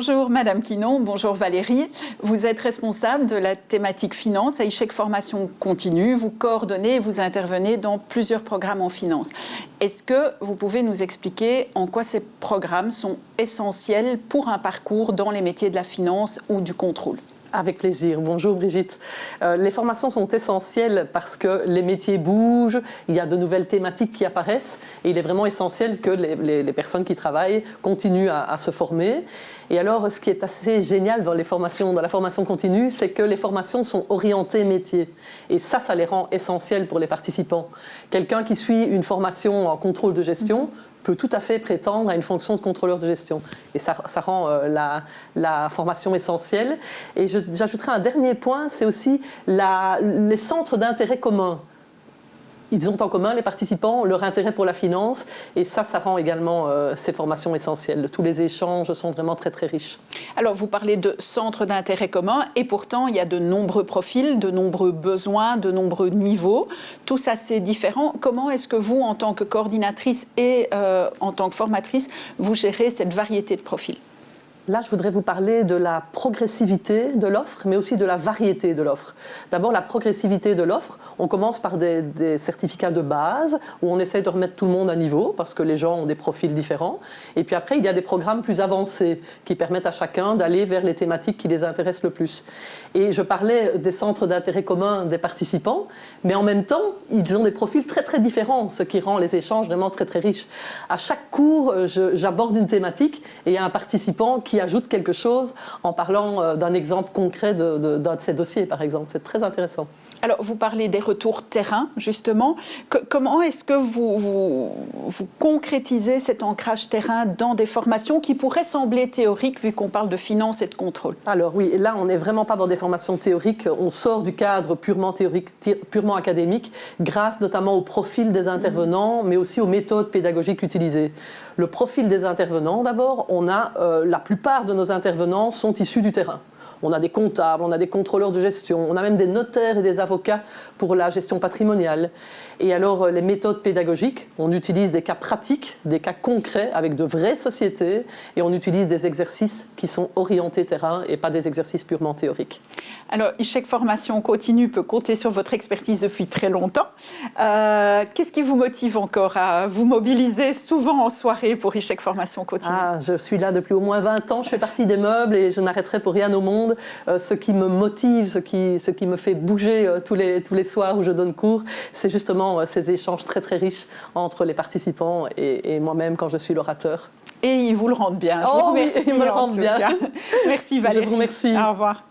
Bonjour Madame Quinon, bonjour Valérie. Vous êtes responsable de la thématique finance à Échec Formation Continue. Vous coordonnez et vous intervenez dans plusieurs programmes en finance. Est-ce que vous pouvez nous expliquer en quoi ces programmes sont essentiels pour un parcours dans les métiers de la finance ou du contrôle ? Avec plaisir. Bonjour Brigitte. Les formations sont essentielles parce que les métiers bougent, il y a de nouvelles thématiques qui apparaissent et il est vraiment essentiel que les personnes qui travaillent continuent à se former. Et alors, ce qui est assez génial dans la formation continue, c'est que les formations sont orientées métiers. Et ça les rend essentielles pour les participants. Quelqu'un qui suit une formation en contrôle de gestion peut tout à fait prétendre à une fonction de contrôleur de gestion. Et ça rend la formation essentielle. Et j'ajouterai un dernier point, c'est aussi les centres d'intérêt commun. Ils ont en commun, les participants, leur intérêt pour la finance. Et ça rend également ces formations essentielles. Tous les échanges sont vraiment très, très riches. Alors, vous parlez de centres d'intérêt commun. Et pourtant, il y a de nombreux profils, de nombreux besoins, de nombreux niveaux. Tout ça, c'est différent. Comment est-ce que vous, en tant que coordinatrice et en tant que formatrice, vous gérez cette variété de profils ? Là, je voudrais vous parler de la progressivité de l'offre, mais aussi de la variété de l'offre. D'abord, la progressivité de l'offre. On commence par des certificats de base, où on essaie de remettre tout le monde à niveau, parce que les gens ont des profils différents. Et puis après, il y a des programmes plus avancés, qui permettent à chacun d'aller vers les thématiques qui les intéressent le plus. Et je parlais des centres d'intérêt commun des participants, mais en même temps, ils ont des profils très, très différents, ce qui rend les échanges vraiment très, très riches. À chaque cours, j'aborde une thématique, et il y a un participant qui ajoute quelque chose en parlant d'un exemple concret d'un de ces dossiers, par exemple. C'est très intéressant. Alors, vous parlez des retours terrain, justement. Comment est-ce que vous concrétisez cet ancrage terrain dans des formations qui pourraient sembler théoriques, vu qu'on parle de finance et de contrôle ? Alors oui, là, on n'est vraiment pas dans des formations théoriques. On sort du cadre purement théorique, purement académique, grâce notamment au profil des intervenants, mais aussi aux méthodes pédagogiques utilisées. Le profil des intervenants, d'abord, la plupart de nos intervenants sont issus du terrain. On a des comptables, on a des contrôleurs de gestion, on a même des notaires et des avocats pour la gestion patrimoniale. Et alors, les méthodes pédagogiques, on utilise des cas pratiques, des cas concrets avec de vraies sociétés et on utilise des exercices qui sont orientés terrain et pas des exercices purement théoriques. Alors, Échec Formation Continue peut compter sur votre expertise depuis très longtemps. Qu'est-ce qui vous motive encore à vous mobiliser souvent en soirée pour Échec Formation Continue ? Je suis là depuis au moins 20 ans, je fais partie des meubles et je n'arrêterai pour rien au monde. Ce qui me motive, ce qui me fait bouger tous les soirs où je donne cours, c'est justement ces échanges très très riches entre les participants et moi-même quand je suis l'orateur. Et ils vous le rendent bien. Je vous remercie, oui, ils me le rendent bien. Merci Valérie. Je vous remercie. Au revoir.